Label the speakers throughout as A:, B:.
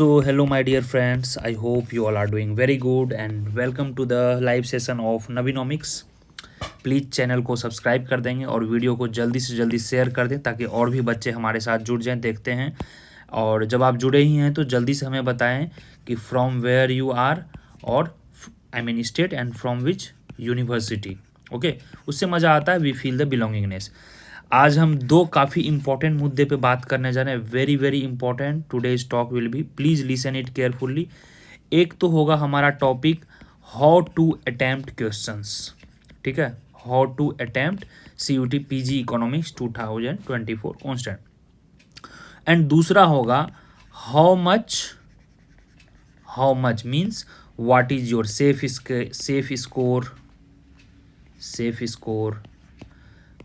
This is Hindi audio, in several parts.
A: So, hello, my dear friends. I hope you all are doing very good and welcome to the live session of Navinomics. Please channel को सब्सक्राइब कर देंगे और वीडियो को जल्दी से जल्दी शेयर कर दें ताकि और भी बच्चे हमारे साथ जुड़ जाएं, देखते हैं। और जब आप जुड़े ही हैं तो जल्दी से हमें बताएं कि फ्रॉम वेयर यू आर और I mean state and from which university. Okay, उससे मज़ा आता है, वी फील द बिलोंगिंगनेस। आज हम दो काफ़ी इंपॉर्टेंट मुद्दे पे बात करने जा रहे हैं, very very important. Today's talk will be, please listen it carefully. एक तो होगा हमारा topic how to attempt questions, ठीक है, how to attempt CUT PG economics 2024 constant. And दूसरा होगा how much means what is your safe score,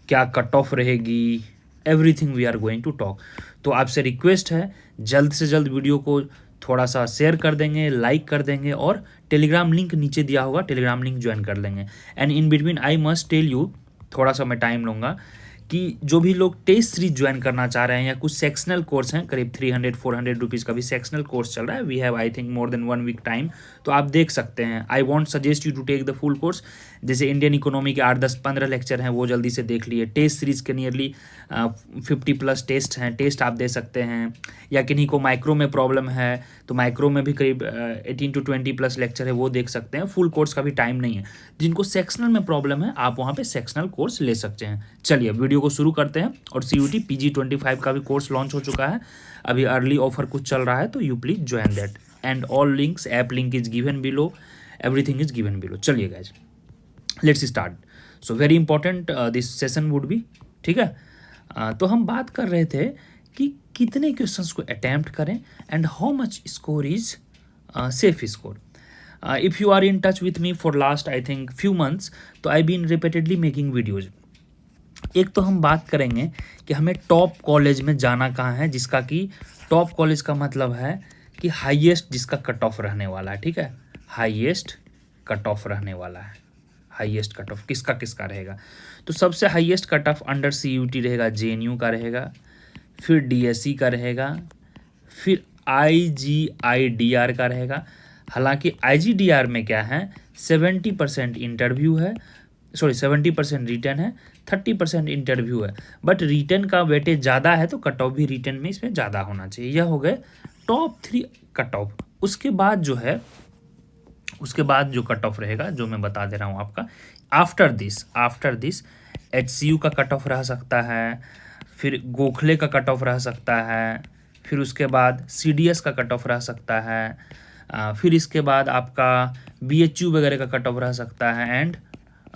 A: क्या कट ऑफ रहेगी, everything we are going to talk. तो आपसे रिक्वेस्ट है जल्द से जल्द वीडियो को थोड़ा सा शेयर कर देंगे, लाइक कर देंगे और टेलीग्राम लिंक नीचे दिया होगा, टेलीग्राम लिंक ज्वाइन कर लेंगे। And in between I must tell you, थोड़ा सा मैं टाइम लूँगा कि जो भी लोग टेस्ट सीरीज ज्वाइन करना चाह रहे हैं या कुछ सेक्शनल कोर्स हैं, करीब 300-400 रुपीज़ का भी सेक्शनल कोर्स चल रहा है, we have I think more than 1 week time, तो आप देख सकते हैं। I want suggest you to take the full course. जैसे इंडियन इकोनॉमी के 8-10-15 लेक्चर हैं, वो जल्दी से देख लिए। टेस्ट सीरीज़ के नियरली 50+ टेस्ट हैं, टेस्ट आप दे सकते हैं। या किन्हीं को माइक्रो में प्रॉब्लम है तो माइक्रो में भी करीब 18-20+ लेक्चर है, वो देख सकते हैं। फुल कोर्स का भी टाइम नहीं है। जिनको सेक्शनल में प्रॉब्लम है आप वहाँ पे सेक्शनल कोर्स ले सकते हैं। चलिए वीडियो को शुरू करते हैं। और CUT PG 25 का भी कोर्स लॉन्च हो चुका है, अभी अर्ली ऑफर कुछ चल रहा है, तो you please join that. And all links, app link is given below, everything is given below. चलिए guys, let's start. So very important this session would be, ठीक है। तो हम बात कर रहे थे कि कितने क्वेश्चंस को अटैम्प्ट करें and how much score is safe score. If you are in touch with me for last I think few months, तो I been repeatedly making videos. एक तो हम बात करेंगे कि हमें टॉप कॉलेज में जाना कहाँ है, जिसका कि टॉप कॉलेज का मतलब है कि हाईएस्ट जिसका कट ऑफ रहने वाला है, ठीक है, हाईएस्ट कट ऑफ रहने वाला है। हाईएस्ट कट ऑफ किसका किसका रहेगा, तो सबसे highest cut off under CUT रहेगा, JNU का रहेगा, फिर DSE का रहेगा, फिर IGIDR का रहेगा। हालांकि IGDR में क्या है, 70% इंटरव्यू है, सॉरी 70% रिटर्न है, 30% इंटरव्यू है। बट रिटर्न का वेटेज ज़्यादा है तो कट ऑफ भी रिटर्न में इसमें ज़्यादा होना चाहिए। यह हो गए टॉप 3 कट ऑफ। उसके बाद जो है, उसके बाद जो कट ऑफ रहेगा, जो मैं बता दे रहा हूँ आपका, आफ्टर दिस HCU का कट ऑफ रह सकता है, फिर गोखले का कट ऑफ रह सकता है, फिर उसके बाद CDS का कट ऑफ रह सकता है, फिर इसके बाद आपका BHU वगैरह का कट ऑफ रह सकता है, एंड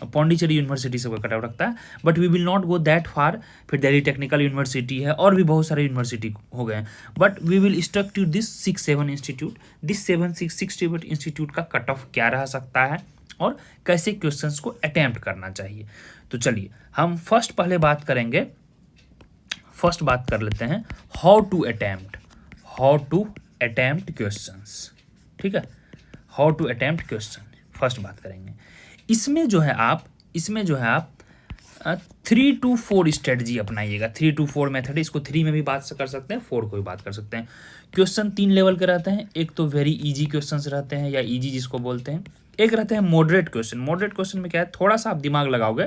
A: पौंडीचेरी यूनिवर्सिटी से कट ऑफ रखता है। But we will not go that far. फिर दिल्ली टेक्निकल यूनिवर्सिटी है और भी बहुत सारे यूनिवर्सिटी हो गए हैं। But we will stuck to this 6-7 institute. This 7-6 institute का कट ऑफ क्या रह सकता है और कैसे क्वेश्चंस को अटेम्प्ट करना चाहिए। तो चलिए हम फर्स्ट बात कर लेते हैं हाउ टू अटेम्प्ट क्वेश्चंस, ठीक है, how to attempt question first बात करेंगे। इसमें जो है आप 3 to 4 स्ट्रेटजी अपनाइएगा। 3 to 4 मेथड है, इसको 3 में भी बात कर सकते हैं, 4 को भी बात कर सकते हैं। क्वेश्चन 3 लेवल के रहते हैं। एक तो वेरी इजी क्वेश्चंस रहते हैं या इजी जिसको बोलते हैं, एक रहते हैं मॉडरेट क्वेश्चन। मॉडरेट क्वेश्चन में क्या है, थोड़ा सा आप दिमाग लगाओगे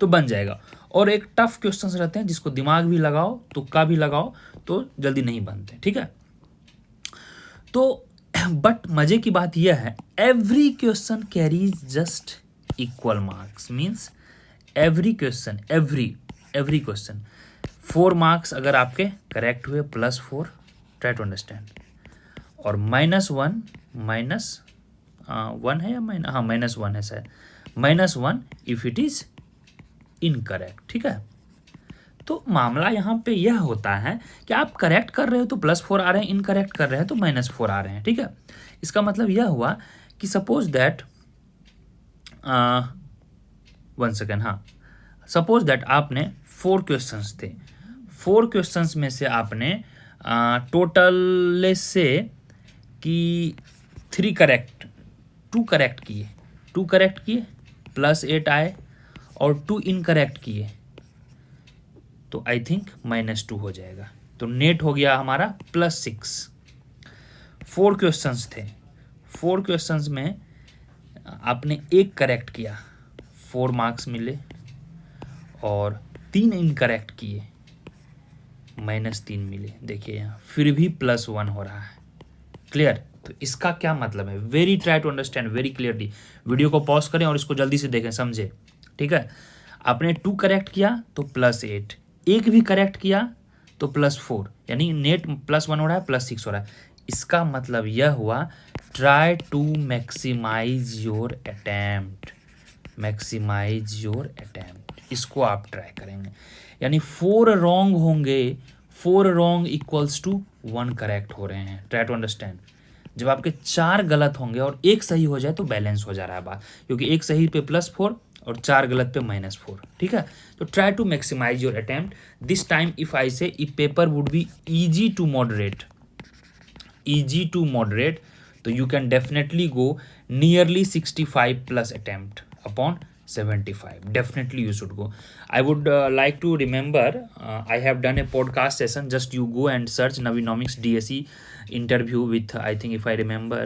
A: तो बन जाएगा, और एक टफ क्वेश्चंस रहते हैं जिसको दिमाग भी लगाओ, तुक्का भी लगाओ तो जल्दी नहीं बनते, ठीक है। तो बट मजे की बात यह है, every question carries just equal marks. Means every question 4 marks अगर आपके करेक्ट हुए, +4, ट्राई टू अंडरस्टैंड, और -1 है या -1 है शायद, -1 इफ इट इज इनकरेक्ट, ठीक है। तो मामला यहाँ पे यह होता है कि आप करेक्ट कर रहे हो तो +4 आ रहे हैं, इनकरेक्ट कर रहे हैं तो -4 आ रहे हैं, ठीक है। इसका मतलब यह हुआ कि सपोज दैट 1 सेकेंड, हाँ, सपोज दैट आपने 4 क्वेश्चंस थे। 4 क्वेश्चंस में से आपने टोटल से कि 2 करेक्ट किए, +8 आए, और 2 इनकरेक्ट किए तो आई थिंक -2 हो जाएगा। तो नेट हो गया हमारा +6, 4 क्वेश्चंस थे, 4 क्वेश्चंस में आपने एक करेक्ट किया, 4 मार्क्स मिले, और 3 इनकरेक्ट किए, -3 मिले। देखिए यहाँ फिर भी +1 हो रहा है। क्लियर? तो इसका क्या मतलब है? Very try to understand very clearly. Video को पॉज करें और इसको जल्दी से देखें, समझे, ठीक है। आपने 2 करेक्ट किया तो +8, एक भी करेक्ट किया तो +4, यानी नेट +1 हो रहा है, +6 हो रहा है। इसका मतलब यह हुआ try to maximise your attempt, maximize your attempt, इसको आप ट्राई करेंगे। यानी 4 रॉन्ग होंगे, 4 रॉन्ग इक्वल्स टू 1 करेक्ट हो रहे हैं। Try to understand. जब आपके 4 गलत होंगे और एक सही हो जाए तो बैलेंस हो जा रहा है बात, क्योंकि एक सही पे +4 और 4 गलत पे -4, ठीक है। तो try to maximise your attempt. This time if I say if paper would be easy to moderate, easy to moderate, तो you can definitely go nearly 65 plus attempt upon 75. Definitely you should go. I would like to remember, I have done a podcast session, just you go and search Navinomics DSE interview with, I think if I remember,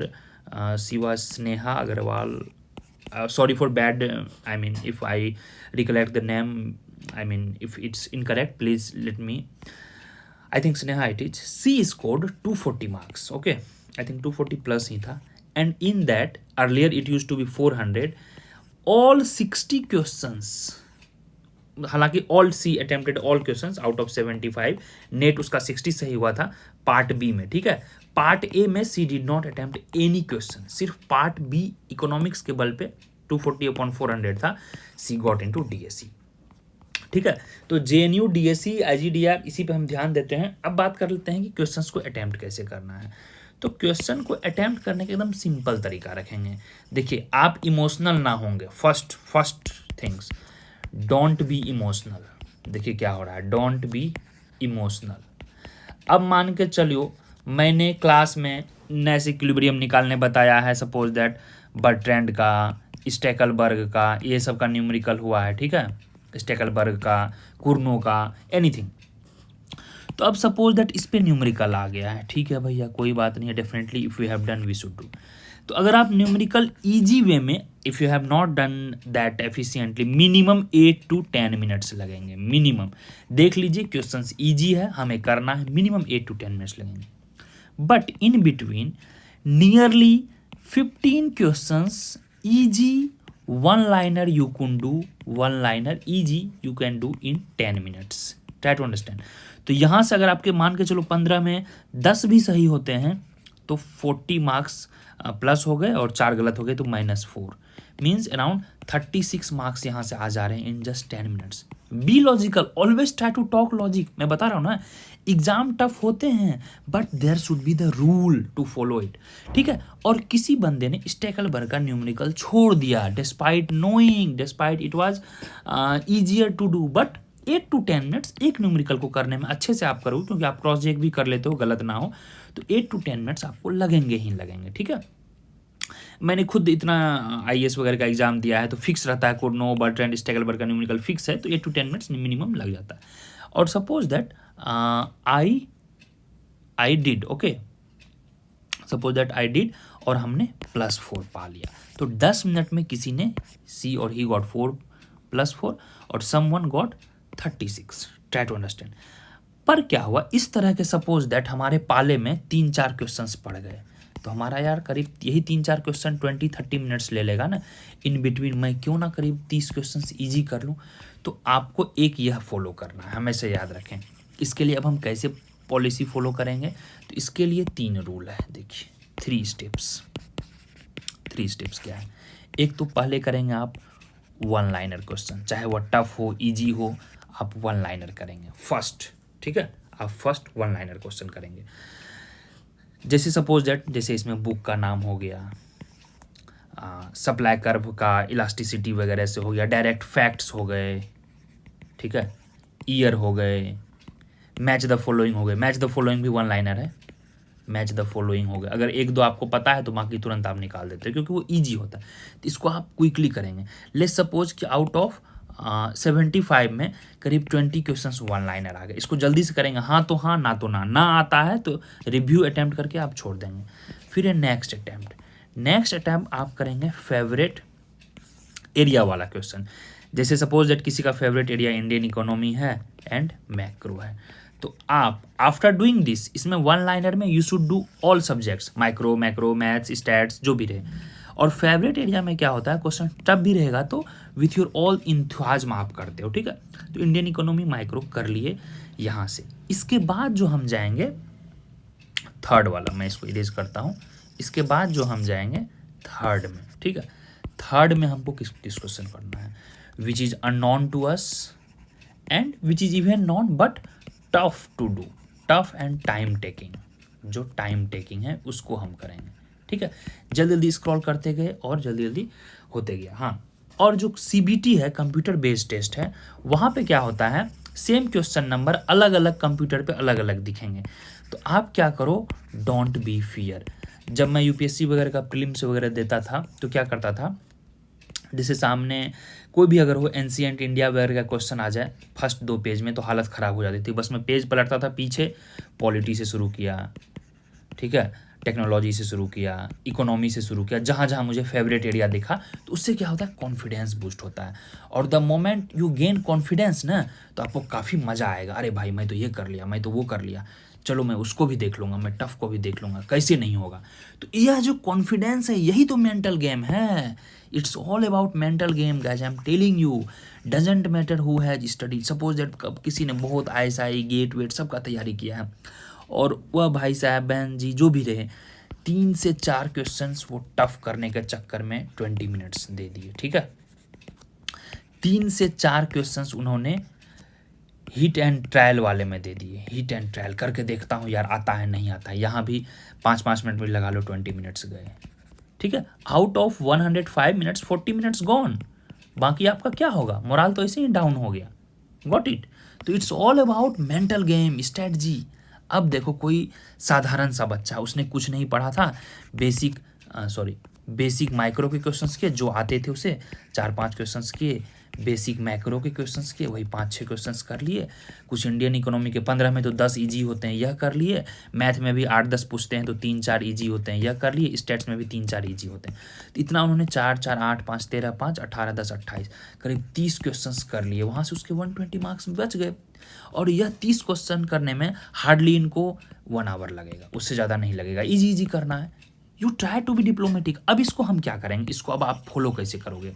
A: she was Sneha Agarwal. Sorry for bad, I mean if I recollect the name, I mean if it's incorrect, please let me. I think Sneha it is. She scored 240 marks. Okay, I think 240 plus ही था. And in that earlier it used to be 400. All 60 questions. हालांकि all she attempted all questions out of 75. Net उसका 60 सही हुआ था पार्ट बी में, ठीक है। पार्ट ए में she did not attempt any question. सिर्फ पार्ट बी इकोनॉमिक्स के बल पे 240/400 था, she got into DSE, ठीक है। तो JNU DSE IGDR इसी पे हम ध्यान देते हैं। अब बात कर लेते हैं कि क्वेश्चंस को अटेम्प्ट कैसे करना है। तो क्वेश्चन को अटेम्प्ट करने का एकदम सिंपल तरीका रखेंगे। देखिए आप इमोशनल ना होंगे, first things, don't be emotional. देखिए क्या हो रहा है, डोंट बी इमोशनल। अब मान के चलियो मैंने क्लास में नैश इक्विलिब्रियम निकालने बताया है, सपोज दैट बर्ट्रैंड का, स्टेकलबर्ग का, ये सब का न्यूमेरिकल हुआ है, ठीक है, स्टेकलबर्ग का, कुर्नो का, एनीथिंग। तो अब सपोज दैट इस पे न्यूमेरिकल आ गया है, ठीक है भैया कोई बात नहीं है, definitely if you have done we should do. तो अगर आप न्यूमेरिकल इजी वे में, if you have not done that efficiently, minimum 8 to 10 minutes लगेंगे, मिनिमम। देख लीजिए क्वेश्चंस इजी है, हमें करना है, मिनिमम 8 to 10 मिनट्स लगेंगे। But in between nearly 15 questions easy one liner you can do, one liner easy you can do in 10 minutes. Try to understand. तो यहाँ से अगर आपके मान के चलो 15 में 10 भी सही होते हैं तो 40 मार्क्स प्लस हो गए, और 4 गलत हो गए तो -4, मीन्स अराउंड 36 मार्क्स यहाँ से आ जा रहे हैं in just 10 minutes. Be logical, always try to talk logic. मैं बता रहा हूँ ना, एग्जाम टफ होते हैं but there should be the rule to follow it, ठीक है। और किसी बंदे ने स्टेकलबर्ग का न्यूमेरिकल छोड़ दिया despite knowing, despite it was easier to do, but 8 to 10 minutes एक न्यूमेरिकल को करने में अच्छे से आप करो, क्योंकि आप क्रॉस चेक भी कर लेते हो, गलत ना हो, तो 8 to 10 मिनट्स आपको लगेंगे ही लगेंगे, ठीक है। मैंने खुद इतना IAS वगैरह का एग्जाम दिया है, तो फिक्स रहता है, कुर्नो, बर्ट्रैंड, स्टेकलबर्ग का न्यूमेरिकल फिक्स है, तो 8 to 10 मिनट्स मिनिमम लग जाता है। और suppose that I did, okay, suppose that I did, और हमने +4 पा लिया, तो 10 मिनट में किसी ने सी और ही गॉट 4 +4 और someone got 36। Try to understand. पर क्या हुआ, इस तरह के सपोज दैट हमारे पाले में 3-4 क्वेश्चंस पड़ गए, तो हमारा यार करीब यही 3-4 क्वेश्चन 20-30 मिनट्स ले लेगा ना। इन बिटवीन मैं क्यों ना करीब 30 क्वेश्चंस इजी कर लूँ। तो आपको एक यह फॉलो करना है, हमेशा याद रखें। इसके लिए अब हम कैसे पॉलिसी फॉलो करेंगे, तो इसके लिए 3 रूल है। देखिए 3 स्टेप्स। 3 स्टेप्स क्या है, एक तो पहले करेंगे आप 1 लाइनर क्वेश्चन, चाहे वह टफ हो इजी हो, आप 1 लाइनर करेंगे फर्स्ट, ठीक है। आप फर्स्ट 1 लाइनर क्वेश्चन करेंगे। जैसे सपोज दैट, जैसे इसमें बुक का नाम हो गया, सप्लाई कर्व का इलास्टिसिटी वगैरह से हो गया, डायरेक्ट फैक्ट्स हो गए, ठीक है, ईयर हो गए, मैच द फॉलोइंग हो गए। मैच द फॉलोइंग भी 1 लाइनर है, मैच द फॉलोइंग हो गया। अगर 1-2 आपको पता है तो बाकी तुरंत आप निकाल देते हैं, क्योंकि वो ईजी होता है, तो इसको आप क्विकली करेंगे। लेट्स सपोज कि आउट ऑफ 75 में करीब 20 क्वेश्चंस 1 लाइनर आ गए, इसको जल्दी से करेंगे, हाँ तो हाँ, ना तो ना आता है तो रिव्यू अटेम्प्ट करके आप छोड़ देंगे। फिर है नेक्स्ट अटैम्प्ट आप करेंगे फेवरेट एरिया वाला क्वेश्चन। जैसे सपोज दैट किसी का फेवरेट एरिया इंडियन इकोनॉमी है एंड मैक्रो है, तो आप आफ्टर डूइंग दिस, इसमें वन लाइनर में you should do all subjects, micro macro maths stats जो भी रहे। और फेवरेट एरिया में क्या होता है, क्वेश्चन टफ भी रहेगा तो विथ योर ऑल इंथुआज्म आप करते हो, ठीक है। तो इंडियन इकोनॉमी माइक्रो कर लिए यहाँ से। इसके बाद जो हम जाएंगे थर्ड वाला, मैं इसको इरेज करता हूँ। इसके बाद जो हम जाएंगे थर्ड में, ठीक है। थर्ड में हमको किस क्वेश्चन करना है, which is unknown to us and which is even known but tough to do, tough and time taking. जो टाइम टेकिंग है उसको हम करेंगे, ठीक है। जल्दी जल्दी स्क्रॉल करते गए और जल्दी जल्दी होते गया। हाँ, और जो CBT है, कंप्यूटर बेस्ड टेस्ट है, वहाँ पे क्या होता है, सेम क्वेश्चन नंबर अलग अलग कंप्यूटर पे अलग अलग दिखेंगे। तो आप क्या करो, डोंट बी फियर। जब मैं UPSC वगैरह का प्रीलिम्स वगैरह देता था तो क्या करता था, जैसे सामने कोई भी अगर हो एंशिएंट इंडिया वगैरह का क्वेश्चन आ जाए फर्स्ट 2 पेज में, तो हालत ख़राब हो जाती थी। बस मैं पेज पलटता था पीछे, पॉलिटी से शुरू किया, ठीक है, टेक्नोलॉजी से शुरू किया, इकोनॉमी से शुरू किया, जहाँ जहाँ मुझे फेवरेट एरिया दिखा। तो उससे क्या होता है, कॉन्फिडेंस बूस्ट होता है। और the moment you gain confidence ना, तो आपको काफ़ी मज़ा आएगा। अरे भाई मैं तो ये कर लिया, मैं तो वो कर लिया, चलो मैं उसको भी देख लूँगा, मैं टफ को भी देख लूँगा, कैसे नहीं होगा। तो यह जो कॉन्फिडेंस है, यही तो मेंटल गेम है। It's all about mental game guys, I am telling you. Doesn't matter who has study. Suppose that किसी ने बहुत ISI गेट वेट सब का तैयारी किया है, और वह भाई साहब बहन जी जो भी रहे, 3 से 4 क्वेश्चंस वो टफ करने के चक्कर में 20 मिनट्स दे दिए, ठीक है। 3 से 4 क्वेश्चंस उन्होंने हिट एंड ट्रायल वाले में दे दिए। हिट एंड ट्रायल करके देखता हूँ यार आता है नहीं आता है, यहाँ भी 5-5 मिनट में लगा लो, 20 मिनट्स गए, ठीक है। Out of 105 minutes 40 minutes gone. बाकी आपका क्या होगा, मोरल तो ऐसे ही डाउन हो गया। Got it. तो it's all about mental game, strategy. अब देखो कोई साधारण सा बच्चा, उसने कुछ नहीं पढ़ा था, बेसिक माइक्रो के क्वेश्चंस किए जो आते थे उसे, 4-5 क्वेश्चंस किए, बेसिक मैक्रो के क्वेश्चंस किए, वही 5-6 क्वेश्चंस कर लिए। कुछ इंडियन इकोनॉमी के 15 में तो 10 इजी होते हैं, यह कर लिए। मैथ में भी 8-10 पूछते हैं तो 3-4 इजी होते हैं, यह कर लिए। स्टेट्स में भी 3-4 इजी होते हैं। तो इतना उन्होंने 4-4 8 5 13 5 18 10 28 करीब 30 क्वेश्चंस कर लिए। वहाँ से उसके 120 मार्क्स बच गए। और यह 30 क्वेश्चन करने में हार्डली इनको 1 आवर लगेगा, उससे ज़्यादा नहीं लगेगा। इजी करना है। You try to be diplomatic. अब इसको हम क्या करेंगे, इसको अब आप फॉलो कैसे करोगे,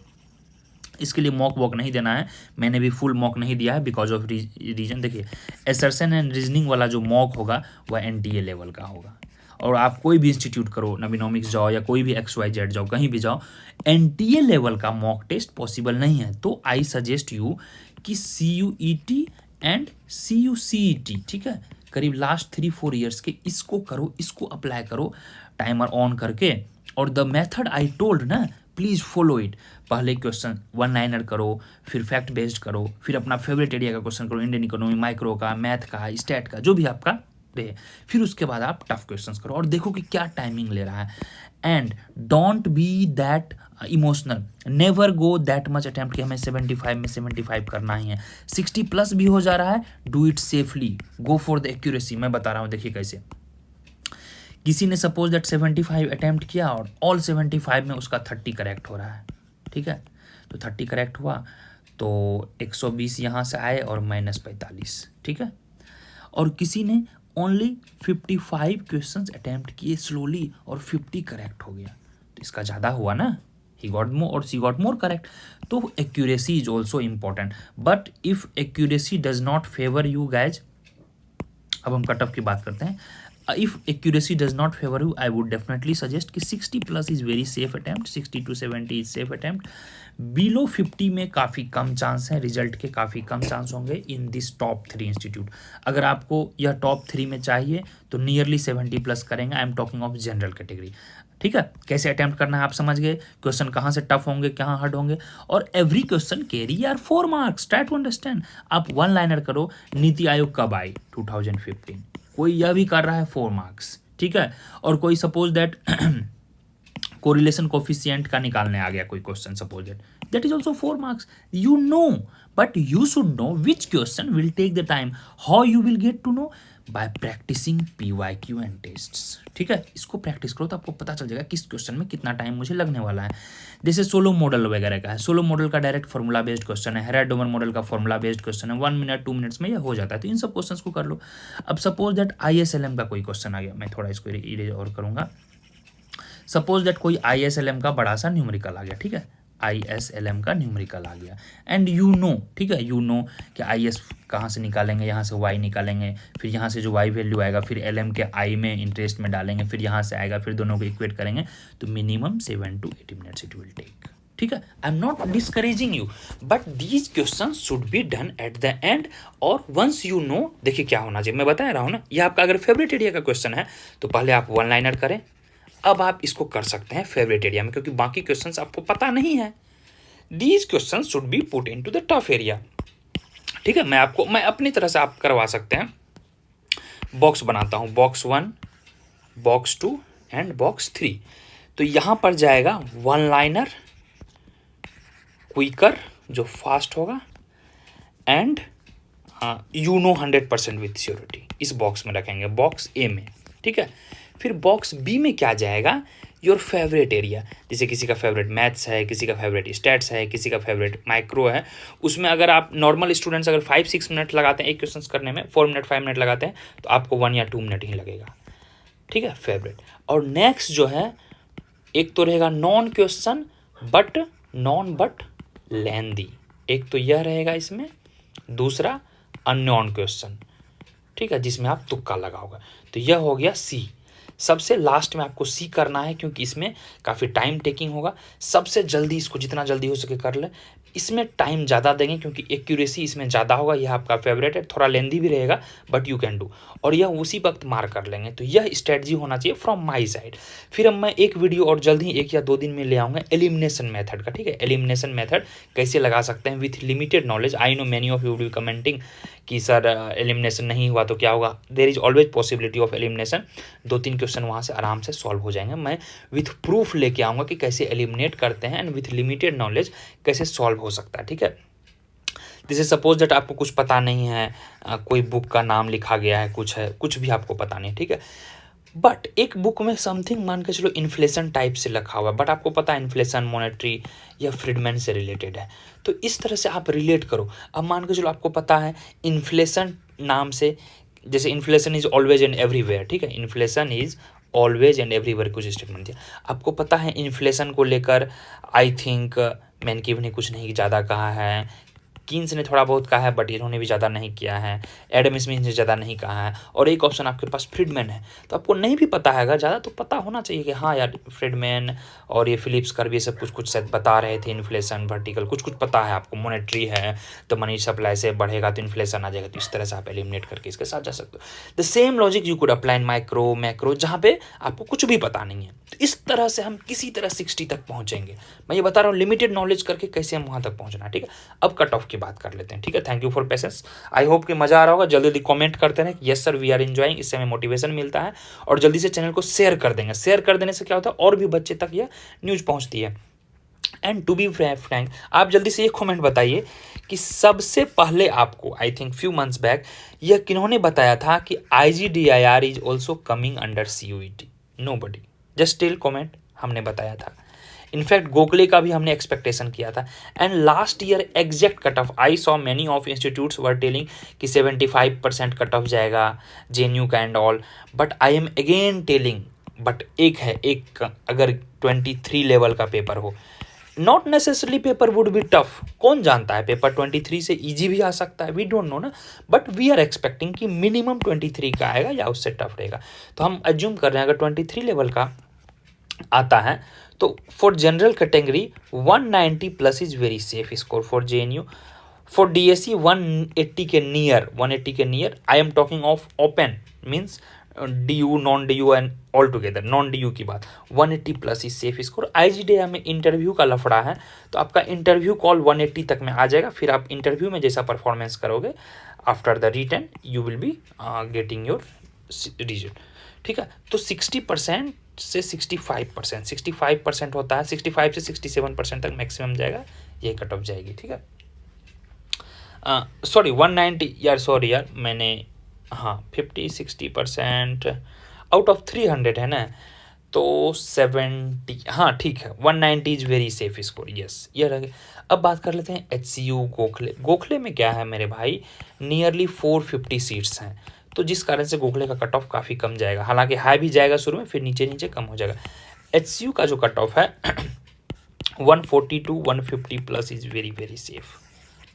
A: इसके लिए मॉक वॉक नहीं देना है। मैंने भी फुल मॉक नहीं दिया है बिकॉज ऑफ रीजन। देखिए, एसर्शन एंड रीजनिंग वाला जो मॉक होगा वह NTA लेवल का होगा। और आप कोई भी इंस्टीट्यूट करो, नवीनोमिक्स जाओ या कोई भी XYZ जाओ, कहीं भी जाओ, NTA लेवल का मॉक टेस्ट पॉसिबल नहीं है। तो आई सजेस्ट यू कि CUET एंड CUCET, ठीक है, करीब लास्ट 3-4 ईयर्स के इसको करो, इसको अप्लाई करो टाइमर ऑन करके। और द मेथड आई टोल्ड ना, प्लीज़ फॉलो इट। पहले क्वेश्चन 1 लाइनर करो, फिर फैक्ट बेस्ड करो, फिर अपना फेवरेट एरिया का क्वेश्चन करो, इंडियन इकोनॉमी, माइक्रो का, मैथ का, स्टैट का, जो भी आपका रहे। फिर उसके बाद आप टफ क्वेश्चंस करो और देखो कि क्या टाइमिंग ले रहा है। And don't be that emotional. Never go that much attempt कि हमें 75 में 75 करना ही है। 60+ भी हो जा रहा है, do it safely, go for the accuracy. मैं बता रहा हूँ, देखिए कैसे। किसी ने सपोज दैट 75 अटेम्प्ट किया और ऑल 75 में उसका 30 करेक्ट हो रहा है, ठीक है। तो 30 करेक्ट हुआ तो 120 यहाँ से आए और -45, ठीक है। और किसी ने ओनली 55 क्वेश्चंस अटेम्प्ट किए स्लोली और 50 करेक्ट हो गया, तो इसका ज़्यादा हुआ ना, ही गॉट मोर और शी गॉट मोर करेक्ट। तो accuracy is also important. But if accuracy does not favour you guys, अब हम कट ऑफ की बात करते हैं। If accuracy does not favor you, I would definitely suggest कि 60+ is very safe attempt, 60 to 70 is safe attempt. Below 50 में काफ़ी कम चांस है, रिजल्ट के काफ़ी कम चांस होंगे इन दिस टॉप 3 इंस्टीट्यूट। अगर आपको यह टॉप 3 में चाहिए तो नियरली 70+ करेंगे। I am talking of general category, ठीक है। कैसे अटेम्प्ट करना है आप समझ गए, क्वेश्चन कहाँ से टफ होंगे, कहाँ हार्ड होंगे, और every question carry are 4 marks. Try to understand. आप 1 लाइनर करो, नीति आयोग कब आई, 2015। कोई यह भी कर रहा है 4 मार्क्स, ठीक है। और कोई सपोज दैट कोरिलेशन कोफिशिएंट का निकालने आ गया कोई question, suppose that is also 4 marks. You know, but you should know which question will take the time. How you will get to know, by practicing PYQ and tests. ठीक है, इसको प्रैक्टिस करो तो आपको पता चल जाएगा किस क्वेश्चन में कितना टाइम मुझे लगने वाला है। जैसे सोलो मॉडल वगैरह का है, सोलो मॉडल का डायरेक्ट फॉर्मूला बेस्ड क्वेश्चन है, हेराडोमर मॉडल का फॉर्मूला बेस्ड क्वेश्चन है, 1 मिनट 2 मिनट्स में ये हो जाता है, तो इन सब क्वेश्चंस को कर लो। अब सपोज दैट ISLM का कोई क्वेश्चन आ गया, मैं थोड़ा इसको इरेज और करूँगा। सपोज दैट कोई ISLM का बड़ा सा न्यूमेरिकल आ गया, ठीक है, ISLM का न्यूमेरिकल आ गया, एंड यू नो, ठीक है, यू नो कि IS कहाँ से निकालेंगे, यहाँ से Y निकालेंगे, फिर यहाँ से जो Y वैल्यू आएगा फिर LM के I में इंटरेस्ट में डालेंगे, फिर यहाँ से आएगा, फिर दोनों को इक्वेट करेंगे, तो minimum 7 to 8 minutes it will take. ठीक है, I am not discouraging you, but these question should be done at the end, और वंस यू नो, देखिए क्या होना चाहिए, मैं बता रहा हूँ ना, ये आपका अगर फेवरेट एरिया का क्वेश्चन है तो पहले आप 1 लाइनर करें, अब आप इसको कर सकते हैं फेवरेट एरिया में, क्योंकि बाकी क्वेश्चंस आपको पता नहीं है। These questions should be put into the tough area. ठीक है, मैं अपनी तरह से आप करवा सकते हैं। बॉक्स बनाता हूं, बॉक्स 1, बॉक्स 2 एंड बॉक्स 3। तो यहां पर जाएगा 1 लाइनर, क्विकर जो फास्ट होगा, and you know 100% with surety, इस बॉक्स में रखेंगे, बॉक्स ए में। ठीक है, फिर बॉक्स बी में क्या जाएगा, योर फेवरेट एरिया, जैसे किसी का फेवरेट मैथ्स है, किसी का फेवरेट स्टैट्स है, किसी का फेवरेट माइक्रो है। उसमें अगर आप नॉर्मल स्टूडेंट्स अगर 5-6 मिनट लगाते हैं एक क्वेश्चन करने में, 4 मिनट 5 मिनट लगाते हैं, तो आपको 1 या 2 मिनट ही लगेगा। ठीक है, फेवरेट। और नेक्स्ट जो है, एक तो रहेगा नॉन क्वेश्चन बट लेंदी, एक तो यह रहेगा इसमें, दूसरा अननोन क्वेश्चन, ठीक है, जिसमें आप तुक्का लगाओगे। तो यह हो गया सी। सबसे लास्ट में आपको सी करना है, क्योंकि इसमें काफ़ी टाइम टेकिंग होगा। सबसे जल्दी इसको जितना जल्दी हो सके कर ले, इसमें टाइम ज़्यादा देंगे क्योंकि एक्यूरेसी इसमें ज़्यादा होगा। यह आपका फेवरेट है, थोड़ा लेंदी भी रहेगा बट यू कैन डू, और यह उसी वक्त मार कर लेंगे। तो यह स्ट्रेटजी होना चाहिए फ्रॉम माई साइड। फिर अब मैं एक वीडियो और जल्द ही 1 या 2 दिन में ले आऊँगा एलिमिनेशन मेथड का। ठीक है, एलिमिनेशन मेथड कैसे लगा सकते हैं with limited knowledge. I know many of you will be commenting कि सर एलिमिनेशन नहीं हुआ तो क्या होगा। There is always possibility of elimination. 2-3 question वहाँ से आराम से सॉल्व हो जाएंगे। मैं विथ प्रूफ लेके आऊँगा कि कैसे एलिमिनेट करते हैं, एंड विथ लिमिटेड नॉलेज कैसे सॉल्व हो सकता है। ठीक है, जैसे सपोज दैट आपको कुछ पता नहीं है, कोई बुक का नाम लिखा गया है, कुछ भी आपको पता नहीं, ठीक है, बट एक बुक में समथिंग मान के चलो इन्फ्लेशन टाइप से लिखा हुआ है, बट आपको पता है इन्फ्लेशन मॉनेटरी या फ्रीडमैन से रिलेटेड है, तो इस तरह से आप रिलेट करो। अब मान के चलो आपको पता है इन्फ्लेशन नाम से, जैसे inflation is always and everywhere, ठीक है, inflation is always and everywhere कुछ स्टेटमेंट दिया। आपको पता है इन्फ्लेशन को लेकर आई थिंक मैनकीव ने कुछ नहीं ज़्यादा कहा है, कीन्स ने थोड़ा बहुत कहा है, बट इन्होंने भी ज़्यादा नहीं किया है, एडम स्मिथ ने ज़्यादा नहीं कहा है, और एक ऑप्शन आपके पास फ्रीडमैन है। तो आपको नहीं भी पता है अगर ज़्यादा, तो पता होना चाहिए कि हाँ यार फ्रीडमैन और ये फिलिप्स कर्व ये सब कुछ शायद बता रहे थे, इन्फ्लेशन वर्टिकल कुछ पता है आपको, मॉनेटरी है तो मनी सप्लाई से बढ़ेगा तो इन्फ्लेशन आ जाएगा। तो इस तरह से आप एलिमिनेट करके इसके साथ जा सकते हो। The same logic you could apply in micro macro, जहाँ पे आपको कुछ भी पता नहीं है। तो इस तरह से हम किसी तरह 60 तक पहुँचेंगे। मैं ये बता रहा हूँ लिमिटेड नॉलेज करके कैसे हम वहाँ तक पहुँचना है। ठीक है, अब कट ऑफ की बात कर लेते हैं। ठीक है, thank you for patience. I hope कि मजा आ रहा होगा। जल्दी जल्दी कमेंट करते रहें, yes sir we are enjoying, इससे हमें मोटिवेशन मिलता है। और जल्दी से चैनल को शेयर कर देंगे। शेयर कर देने से क्या होता है, और भी बच्चे तक यह न्यूज़ पहुंचती है। एंड टू बी फ्रैंक, आप जल्दी से ये कमेंट बताइए कि सबसे पहले आपको I think few months back यह किन्होंने बताया था कि IGDIR is also coming under CUET? Nobody, just tell comment, हमने बताया था। इनफैक्ट गोखले का भी हमने एक्सपेक्टेशन किया था। And last year exact cut off I saw many of institutes were telling कि 75% कट ऑफ जाएगा JNU का and all, but I am again telling, but एक अगर 23 लेवल का पेपर हो, not necessarily paper would be tough, कौन जानता है पेपर 23 से ईजी भी आ सकता है, वी डोंट नो ना, बट वी आर एक्सपेक्टिंग कि मिनिमम 23 का आएगा या उससे टफ रहेगा। तो हम एज्यूम कर रहे हैं अगर 23 लेवल का आता है तो for general category 190 plus is very safe score for JNU। For DSE 180 के near, I am talking of open means DU non DU and all together, non DU की बात, 180 plus is safe score. IGDIR में इंटरव्यू का लफड़ा है, तो आपका इंटरव्यू कॉल 180 तक में आ जाएगा। फिर आप इंटरव्यू में जैसा परफॉर्मेंस करोगे after the written you will be getting your result. ठीक है, तो 60% से 65% होता है, 65 से 67% तक मैक्सिमम जाएगा, यही कट ऑफ जाएगी। ठीक है, सॉरी 190 यार, सॉरी यार मैंने हाँ 50-60% आउट ऑफ 300 है ना, तो 70, हाँ ठीक है, 190 is very safe score, yes ये रह गया। अब बात कर लेते हैं HCU गोखले। गोखले में क्या है मेरे भाई, नियरली 450 सीट्स हैं, तो जिस कारण से गोखले का कट ऑफ काफ़ी कम जाएगा, हालांकि हाई भी जाएगा शुरू में, फिर नीचे नीचे कम हो जाएगा। HCU का जो कट ऑफ है 140 to 150 plus is very very safe,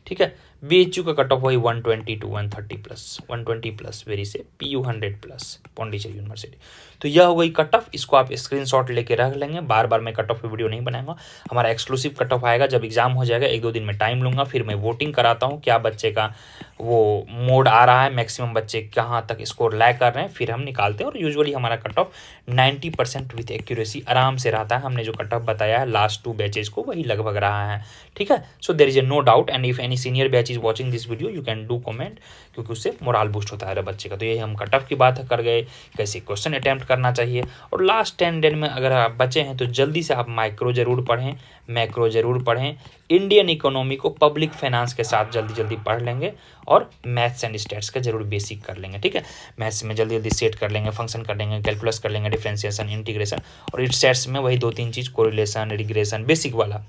A: ठीक है। BHU का कट ऑफ वही 120 to 130 प्लस, 120 प्लस वेरी से, PU 100 प्लस पौंडीचेरी यूनिवर्सिटी। तो यह हो गई कट ऑफ, इसको आप स्क्रीनशॉट लेके रख लेंगे। बार बार मैं कट ऑफ की वीडियो नहीं बनाऊंगा, हमारा एक्सक्लूसिव कट ऑफ आएगा जब एग्जाम हो जाएगा, 1-2 दिन में टाइम लूंगा, फिर मैं वोटिंग कराता हूँ क्या बच्चे का वो मोड आ रहा है, मैक्सिमम बच्चे कहाँ तक स्कोर लैग कर रहे हैं, फिर हम निकालते हैं। और यूजुअली हमारा कट ऑफ 90% विथ एक्यूरेसी आराम से रहता है। हमने जो कट ऑफ बताया है लास्ट 2 बैचेज को वही लगभग रहा है, ठीक है। So there is a no doubt, and if any senior batch is watching this video you can do comment, क्योंकि उससे मोरल बूस्ट होता है बच्चे का। तो यही हम कट ऑफ की बात कर गए, कैसे क्वेश्चन अटैम्प्ट करना चाहिए। और लास्ट 10 दिन में अगर आप बचे हैं तो जल्दी से आप माइक्रो जरूर पढ़ें, मैक्रो जरूर पढ़ें, इंडियन इकोनॉमी को पब्लिक फाइनेंस के साथ जल्दी जल्दी पढ़ लेंगे, और मैथ्स एंड स्टैट्स का जरूर बेसिक कर लेंगे, ठीक है। मैथ्स में जल्दी जल्दी सेट कर लेंगे, फंक्शन कर लेंगे, कैलकुलस कर लेंगे, डिफरेंशिएशन, इंटीग्रेशन, और स्टैट्स में वही 2-3 चीज़, कोरिलेशन, रिग्रेशन, बेसिक वाला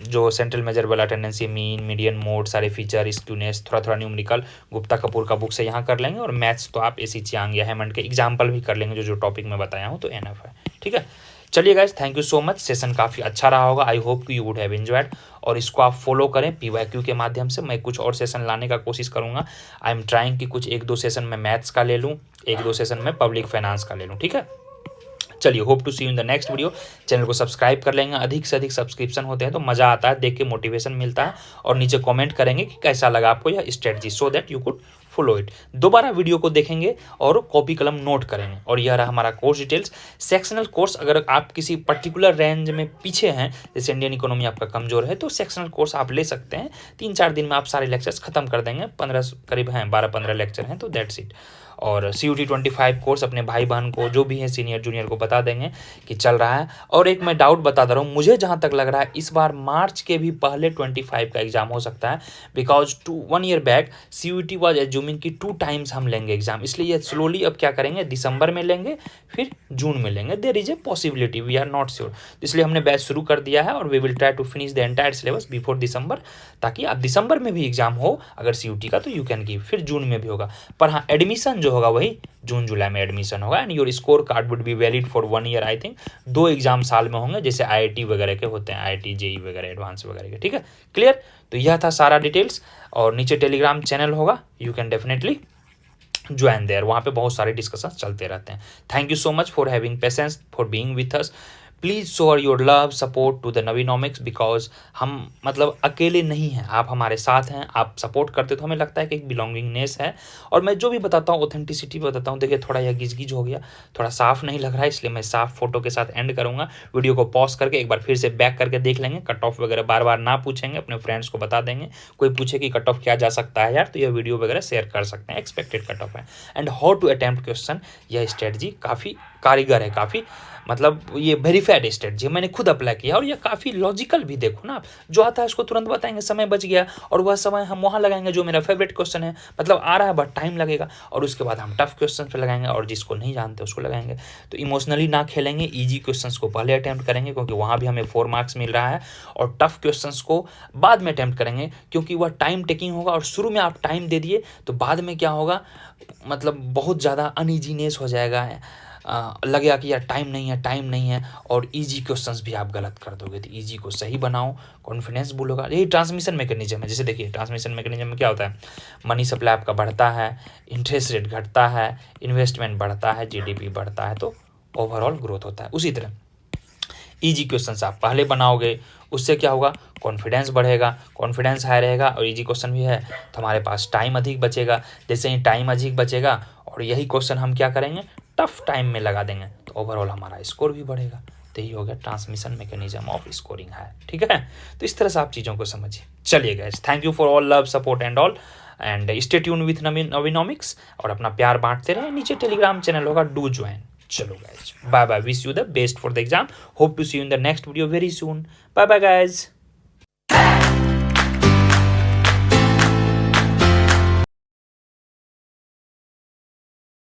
A: जो सेंट्रल मेजर वाला, टेंडेंसी, मीन, मीडियन, मोड, सारे फीचर, स्क्यूनेस, थोड़ा थोड़ा न्यूमेरिकल गुप्ता कपूर का बुक से यहाँ कर लेंगे। और मैथ्स तो आप एसी चियांग या हेमंड के एग्जाम्पल भी कर लेंगे, जो टॉपिक में बताया हूँ, तो एनफ है, ठीक है। चलिए guys, thank you so much, session काफ़ी अच्छा रहा होगा, आई होप कि यू वुड हैव एंजॉयड। और इसको आप फॉलो करें PYQ के माध्यम से। मैं कुछ और सेशन लाने का कोशिश करूंगा, आई एम ट्राइंग कि कुछ 1-2 सेशन में मैथ्स का ले लूँ, 1-2 सेशन में पब्लिक फाइनेंस का ले लूँ, ठीक है। चलिए, hope to see you in the next video. Channel को सब्सक्राइब कर लेंगे, अधिक से अधिक सब्सक्रिप्शन होते हैं तो मज़ा आता है, देख के मोटिवेशन मिलता है। और नीचे कमेंट करेंगे कि कैसा लगा आपको यह strategy, so that you could follow it. दोबारा वीडियो को देखेंगे और कॉपी कलम नोट करेंगे। और यह रहा हमारा कोर्स डिटेल्स। सेक्शनल कोर्स, अगर आप किसी पर्टिकुलर रेंज में पीछे हैं, जैसे इंडियन इकोनॉमी आपका कमजोर है, तो सेक्शनल कोर्स आप ले सकते हैं। 3-4 दिन में आप सारे लेक्चर्स खत्म कर देंगे, 15 करीब हैं, 12-15 लेक्चर हैं, तो दैट्स इट। और CUT 25 कोर्स अपने भाई बहन को, जो भी है सीनियर जूनियर को बता देंगे कि चल रहा है। और एक मैं डाउट बता दे रहा हूँ, मुझे जहाँ तक लग रहा है इस बार मार्च के भी पहले 25 का एग्जाम हो सकता है, because 1 year back CUT was assuming कि 2 टाइम्स हम लेंगे एग्जाम, इसलिए स्लोली अब क्या करेंगे, दिसंबर में लेंगे फिर जून में लेंगे। There is a possibility, we are not sure, इसलिए हमने बैच शुरू कर दिया है। और we will try to finish the entire syllabus before December, ताकि आप दिसंबर में भी एग्जाम हो अगर CUT का, तो यू कैन गिव, फिर जून में भी होगा। पर हाँ, एडमिशन जो होगा वही जून जुलाई में एडमिशन होगा। And your score card would be valid for 1 year. I think 2 exam साल में होंगे, जैसे IIT वगैरह के होते हैं, IIT JEE वगैरह एडवांस वगैरह के, ठीक है, क्लियर। तो यह था सारा डिटेल्स। और नीचे टेलीग्राम चैनल होगा, you can definitely join there, वहाँ पे बहुत सारे डिस्कशंस चलते रहते हैं। Thank you so much for having patience, for being with us. Please show your love support to the Navinomics, because हम मतलब अकेले नहीं हैं, आप हमारे साथ हैं, आप सपोर्ट करते तो हमें लगता है कि एक बिलोंगिंगनेस है। और मैं जो भी बताता हूँ ऑथेंटिसिटी बताता हूँ। देखिए, थोड़ा यह गिजगिज हो गया, थोड़ा साफ नहीं लग रहा है, इसलिए मैं साफ फोटो के साथ एंड करूँगा। वीडियो को पॉज करके एक बार फिर से बैक करके देख लेंगे, कट ऑफ वगैरह बार बार ना पूछेंगे, अपने फ्रेंड्स को बता देंगे। कोई पूछे कि कट ऑफ क्या जा सकता है यार, तो यह वीडियो वगैरह शेयर कर सकते हैं, एक्सपेक्टेड कट ऑफ है। And how to attempt question, यह स्ट्रेटजी काफ़ी कारीगर है, काफ़ी मतलब ये वेरीफाइड स्ट्रेटजी मैंने खुद अप्लाई किया, और ये काफ़ी लॉजिकल भी। देखो ना, आप जो आता है उसको तुरंत बताएंगे, समय बच गया, और वह समय हम वहाँ लगाएंगे जो मेरा फेवरेट क्वेश्चन है, मतलब आ रहा है बट टाइम लगेगा। और उसके बाद हम टफ क्वेश्चन पे लगाएंगे, और जिसको नहीं जानते उसको लगाएंगे। तो इमोशनली ना खेलेंगे, ईजी क्वेश्चन को पहले अटैम्प्ट करेंगे, क्योंकि वहाँ भी हमें 4 मार्क्स मिल रहा है। और टफ क्वेश्चन को बाद में अटैम्प्ट करेंगे, क्योंकि वह टाइम टेकिंग होगा। और शुरू में आप टाइम दे दिए तो बाद में क्या होगा, मतलब बहुत ज़्यादा अनइजीनेस हो जाएगा, लगेगा कि यार टाइम नहीं है, और इजी क्वेश्चंस भी आप गलत कर दोगे। तो इजी को सही बनाओ, कॉन्फिडेंस बुल होगा। यही ट्रांसमिशन मैकेनिज्म है। जैसे देखिए, ट्रांसमिशन मैकेनिज्म में क्या होता है, मनी सप्लाई आपका बढ़ता है, इंटरेस्ट रेट घटता है, इन्वेस्टमेंट बढ़ता है, GDP बढ़ता है, तो ओवरऑल ग्रोथ होता है। उसी तरह इजी क्वेश्चंस आप पहले बनाओगे, उससे क्या होगा, कॉन्फिडेंस बढ़ेगा, कॉन्फिडेंस हाई रहेगा, और इजी क्वेश्चन भी है तो हमारे पास टाइम अधिक बचेगा। जैसे ही टाइम अधिक बचेगा और यही क्वेश्चन हम क्या करेंगे, टफ टाइम में लगा देंगे, तो ओवरऑल हमारा स्कोर भी बढ़ेगा। तो यही हो गया ट्रांसमिशन मैकेनिज्म ऑफ स्कोरिंग है, ठीक है। तो इस तरह से आप चीज़ों को समझिए। चलिए guys, thank you for all love support and all, and stay tune with Navinomics, और अपना प्यार बांटते रहे। नीचे टेलीग्राम चैनल होगा, डू ज्वाइन। चलो guys, bye bye, wish you the best for the exam, hope to see you in the next video very soon, bye bye guys।